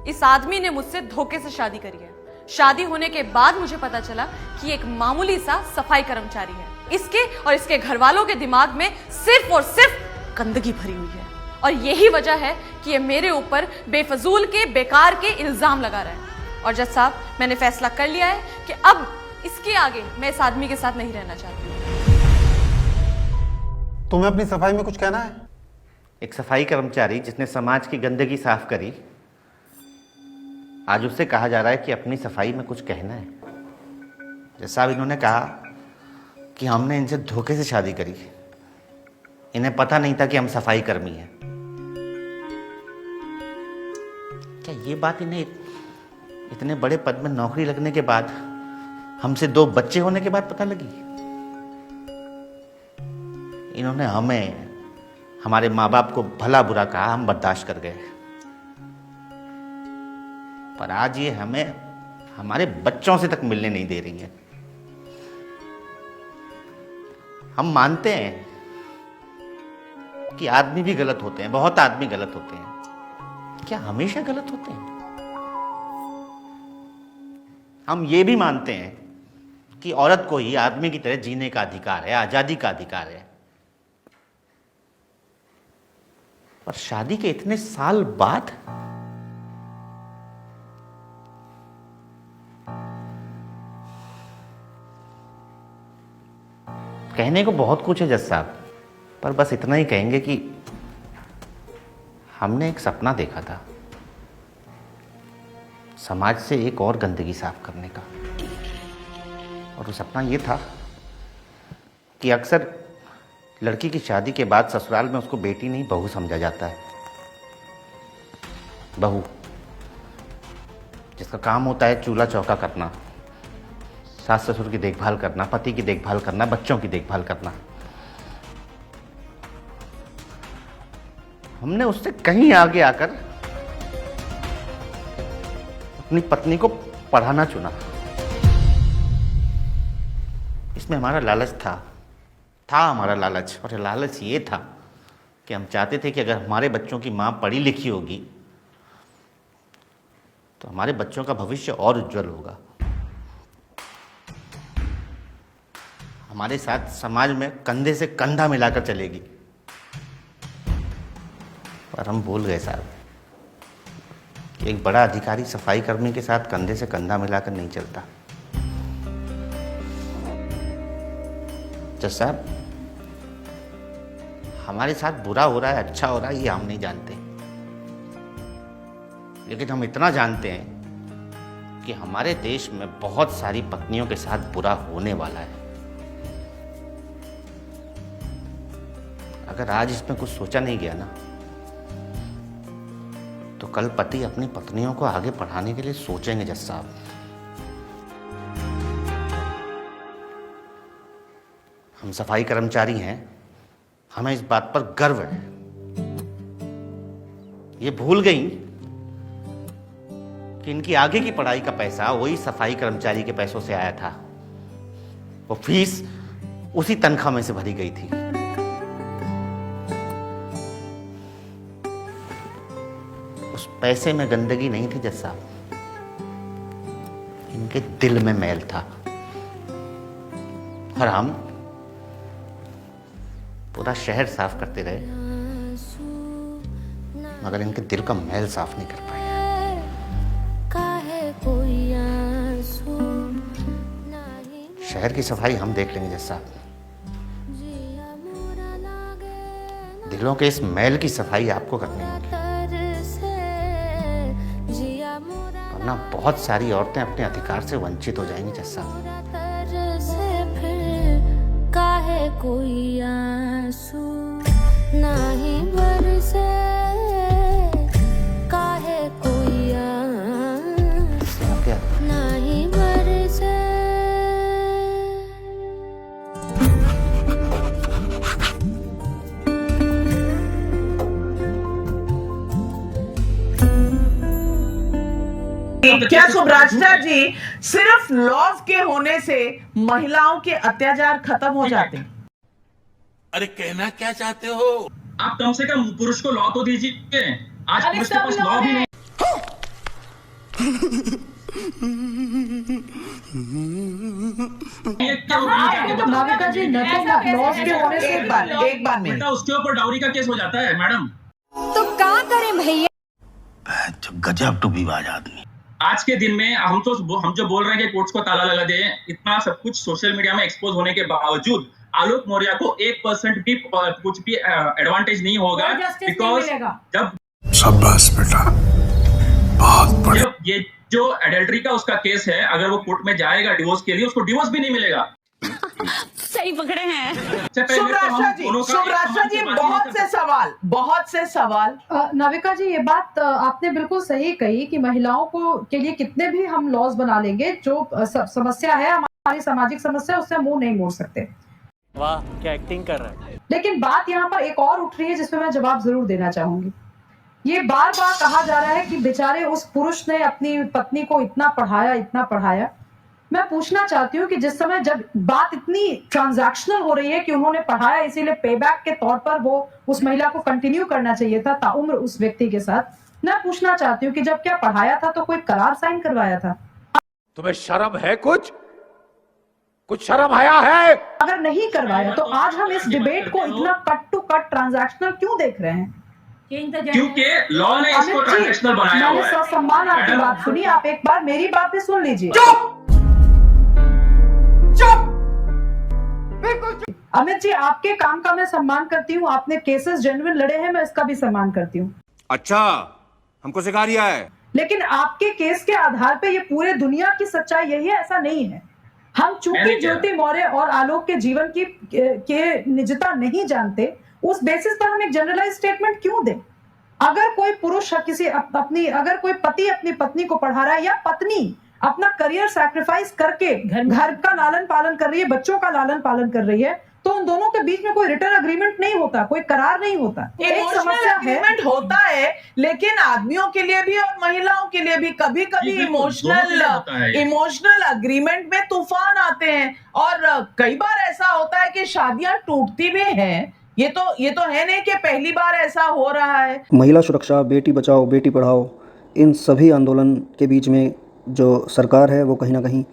इस आदमी ने मुझसे धोखे से शादी करी है। शादी होने के बाद मुझे पता चला कि एक मामूली सा सफाई कर्मचारी है। इसके और इसके घर वालों के दिमाग में सिर्फ और सिर्फ गंदगी भरी हुई है, और यही वजह है कि ये मेरे ऊपर बेफजूल के बेकार के इल्जाम लगा रहा है। और जज साहब, मैंने फैसला कर लिया है कि अब इसके आगे मैं इस आदमी के साथ नहीं रहना चाहती। तुम्हें अपनी सफाई में कुछ कहना है? एक सफाई कर्मचारी जिसने समाज की गंदगी साफ करी, आज उससे कहा जा रहा है कि अपनी सफाई में कुछ कहना है। जैसा साहब, इन्होंने कहा कि हमने इनसे धोखे से शादी करी, इन्हें पता नहीं था कि हम सफाई कर्मी हैं। क्या ये बात इन्हें इतने बड़े पद में नौकरी लगने के बाद, हमसे 2 बच्चे होने के बाद पता लगी? इन्होंने हमें, हमारे माँ बाप को भला बुरा कहा, हम बर्दाश्त कर गए, पर आज ये हमें हमारे बच्चों से तक मिलने नहीं दे रही है। हम मानते हैं कि आदमी भी गलत होते हैं, बहुत आदमी गलत होते हैं। क्या हमेशा गलत होते हैं? हम ये भी मानते हैं कि औरत को ही आदमी की तरह जीने का अधिकार है, आजादी का अधिकार है। पर शादी के इतने साल बाद कहने को बहुत कुछ है जज साहब, पर बस इतना ही कहेंगे कि हमने एक सपना देखा था, समाज से एक और गंदगी साफ करने का। और वो सपना ये था कि अक्सर लड़की की शादी के बाद ससुराल में उसको बेटी नहीं बहू समझा जाता है। बहू जिसका काम होता है चूल्हा चौका करना, सास ससुर की देखभाल करना, पति की देखभाल करना, बच्चों की देखभाल करना। हमने उससे कहीं आगे आकर अपनी पत्नी को पढ़ाना चुना। इसमें हमारा लालच था हमारा लालच। और लालच ये था कि हम चाहते थे कि अगर हमारे बच्चों की माँ पढ़ी लिखी होगी तो हमारे बच्चों का भविष्य और उज्जवल होगा, हमारे साथ समाज में कंधे से कंधा मिलाकर चलेगी। पर हम भूल गए साहब, एक बड़ा अधिकारी सफाई कर्मी के साथ कंधे से कंधा मिलाकर नहीं चलता। जज साहब, हमारे साथ बुरा हो रहा है, अच्छा हो रहा है, ये हम नहीं जानते, लेकिन हम इतना जानते हैं कि हमारे देश में बहुत सारी पत्नियों के साथ बुरा होने वाला है। अगर आज इसमें कुछ सोचा नहीं गया ना, तो कल पति अपनी पत्नियों को आगे पढ़ाने के लिए सोचेंगे जज साहब। हम सफाई कर्मचारी हैं, हमें इस बात पर गर्व है। ये भूल गई कि इनकी आगे की पढ़ाई का पैसा वही सफाई कर्मचारी के पैसों से आया था। वो फीस उसी तनख्वाह में से भरी गई थी। उस पैसे में गंदगी नहीं थी जज साहब, इनके दिल में मैल था। और हम पूरा शहर साफ करते रहे, मगर इनके दिल का मैल साफ नहीं कर पाए। शहर की सफाई हम देख लेंगे जज साहब, दिलों के इस मैल की सफाई आपको करनी होगी, वरना बहुत सारी औरतें अपने अधिकार से वंचित हो जाएंगी जज साहब। काहे कोई आंसू नहीं बरसे, काहे कोई आंसू नहीं बरसे। क्या सुब्राजिता जी, सिर्फ लॉज के होने से महिलाओं के अत्याचार खत्म हो जाते हैं? अरे कहना क्या चाहते हो? आप कम से कम पुरुष को लॉ तो दीजिए। आज पुरुष के पास लॉ भी नहीं। नाविका जी न तो लॉस के होने से एक बार में बेटा उसके ऊपर डाउरी का केस हो जाता है मैडम। तो क्या करें भैया? गजब टूबीबाज आदमी। आज के दिन में हम जो बोल रहे हैं कि कोर्ट्स को ताला लगा दे, इतना सब कुछ सोशल मीडिया में एक्सपोज होने के बावजूद आलोक मौर्य को 1% भी कुछ भी एडवांटेज नहीं होगा, बिकॉज जब शाबाश बेटा, बहुत बढ़िया। ये जो एडल्ट्री का उसका केस है, अगर वो कोर्ट में जाएगा डिवोर्स के लिए, उसको डिवोर्स भी नहीं मिलेगा। सही पकड़े हैं। शुभराशा जी बहुत से सवाल। नाविका जी ये बात आपने बिल्कुल सही कही कि महिलाओं को के लिए कितने भी हम लॉज बना लेंगे, जो समस्या है हमारी सामाजिक समस्या, उससे मुंह नहीं मोड़ सकते। वाह क्या एक्टिंग कर रहा है। लेकिन बात यहाँ पर एक और उठ रही है जिसमें मैं जवाब जरूर देना चाहूंगी। ये बार बार कहा जा रहा है कि बेचारे उस पुरुष ने अपनी पत्नी को इतना पढ़ाया। मैं पूछना चाहती हूँ कि जिस समय जब बात इतनी ट्रांजैक्शनल हो रही है कि उन्होंने पढ़ाया, इसीलिए पेबैक के तौर पर वो उस महिला को कंटिन्यू करना चाहिए था ताउम्र उस व्यक्ति के साथ। मैं पूछना चाहती हूँ कि जब क्या पढ़ाया था तो कोई करार साइन करवाया था? तुम्हें शर्म है? कुछ शर्म आया है? अगर नहीं करवाया तो आज हम इस डिबेट को इतना कट टू कट ट्रांजैक्शनल क्यों देख रहे हैं? क्योंकि लॉ ने इसको ट्रांजैक्शनल बनाया हुआ है। मैंने सम्मान आपकी बात सुनी, आप एक बार मेरी बात भी सुन लीजिए। अमित जी आपके काम का मैं सम्मान करती हूँ, आपने केसेस जेन्युइन लड़े हैं, मैं इसका भी सम्मान करती हूँ। अच्छा, हमको सिखा रिया है। लेकिन आपके केस के आधार पे ये पूरे दुनिया की सच्चाई यही है, ऐसा नहीं है। हम चूंकि ज्योति मौर्य और आलोक के जीवन की के निजता नहीं जानते, उस बेसिस पर हम एक जनरलाइज स्टेटमेंट क्यों दें? अगर कोई पुरुष अगर कोई पति अपनी पत्नी को पढ़ा रहा है, या पत्नी अपना करियर सैक्रिफाइस करके घर का लालन पालन कर रही है, बच्चों का लालन पालन कर रही है, तो उन दोनों के बीच में कोई रिटर्न अग्रीमेंट नहीं होता, कोई करार नहीं होता। एक समस्या अग्रीमेंट होता है, लेकिन आदमियों के लिए भी और महिलाओं के लिए भी कभी कभी इमोशनल अग्रीमेंट में तूफान आते हैं, और कई बार ऐसा होता है कि शादियां टूटती भी हैं। ये तो है नहीं कि पहली बार ऐसा हो रहा है। महिला सुरक्षा, बेटी बचाओ बेटी पढ़ाओ, इन सभी आंदोलन के बीच में जो सरकार है वो कहीं ना कहीं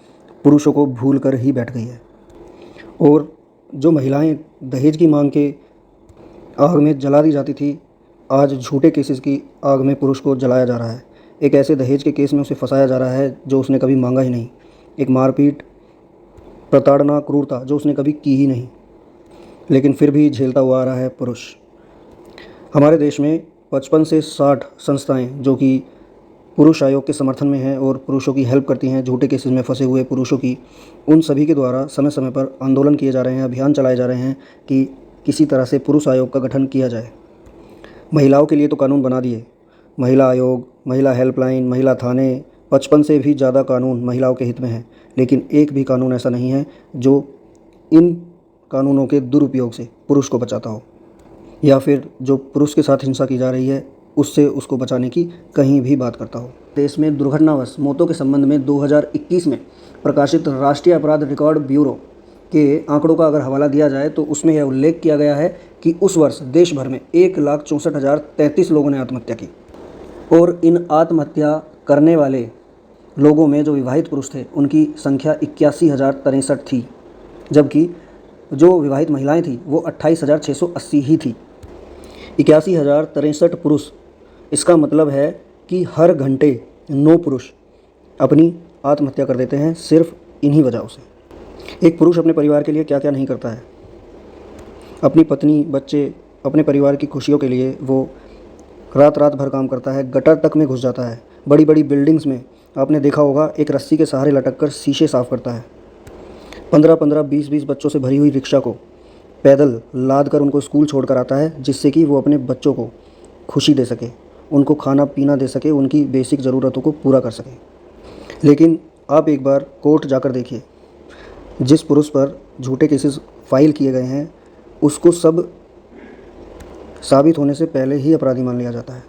पुरुषों को भूल कर ही बैठ गई है। और जो महिलाएं दहेज की मांग के आग में जला दी जाती थी, आज झूठे केसेस की आग में पुरुष को जलाया जा रहा है। एक ऐसे दहेज के केस में उसे फंसाया जा रहा है जो उसने कभी मांगा ही नहीं, एक मारपीट, प्रताड़ना, क्रूरता जो उसने कभी की ही नहीं, लेकिन फिर भी झेलता हुआ आ रहा है पुरुष। हमारे देश में 55 से 60 संस्थाएं जो कि पुरुष आयोग के समर्थन में हैं और पुरुषों की हेल्प करती हैं, झूठे केसेस में फंसे हुए पुरुषों की, उन सभी के द्वारा समय समय पर आंदोलन किए जा रहे हैं, अभियान चलाए जा रहे हैं कि किसी तरह से पुरुष आयोग का गठन किया जाए। महिलाओं के लिए तो कानून बना दिए, महिला आयोग, महिला हेल्पलाइन, महिला थाने, 55 से भी ज़्यादा कानून महिलाओं के हित में हैं, लेकिन एक भी कानून ऐसा नहीं है जो इन कानूनों के दुरुपयोग से पुरुष को बचाता हो, या फिर जो पुरुष के साथ हिंसा की जा रही है उससे उसको बचाने की कहीं भी बात करता हो। देश में दुर्घटनावश मौतों के संबंध में 2021 में प्रकाशित राष्ट्रीय अपराध रिकॉर्ड ब्यूरो के आंकड़ों का अगर हवाला दिया जाए तो उसमें यह उल्लेख किया गया है कि उस वर्ष देश भर में 1,64,033 लोगों ने आत्महत्या की, और इन आत्महत्या करने वाले लोगों में जो विवाहित पुरुष थे उनकी संख्या 81,063 थी, जबकि जो विवाहित महिलाएं थी वो 28,680 ही थी। 81,063 पुरुष, इसका मतलब है कि हर घंटे 9 पुरुष अपनी आत्महत्या कर देते हैं सिर्फ इन्हीं वजहों से। एक पुरुष अपने परिवार के लिए क्या क्या नहीं करता है, अपनी पत्नी, बच्चे, अपने परिवार की खुशियों के लिए वो रात रात भर काम करता है, गटर तक में घुस जाता है, बड़ी बड़ी बिल्डिंग्स में आपने देखा होगा एक रस्सी के सहारे लटक कर शीशे साफ़ करता है, 15-15, 20-20 बच्चों से भरी हुई रिक्शा को पैदल लाद कर उनको स्कूल छोड़ कर आता है, जिससे कि वो अपने बच्चों को खुशी दे सके, उनको खाना पीना दे सके, उनकी बेसिक ज़रूरतों को पूरा कर सके। लेकिन आप एक बार कोर्ट जाकर देखिए, जिस पुरुष पर झूठे केसेस फाइल किए गए हैं उसको सब साबित होने से पहले ही अपराधी मान लिया जाता है।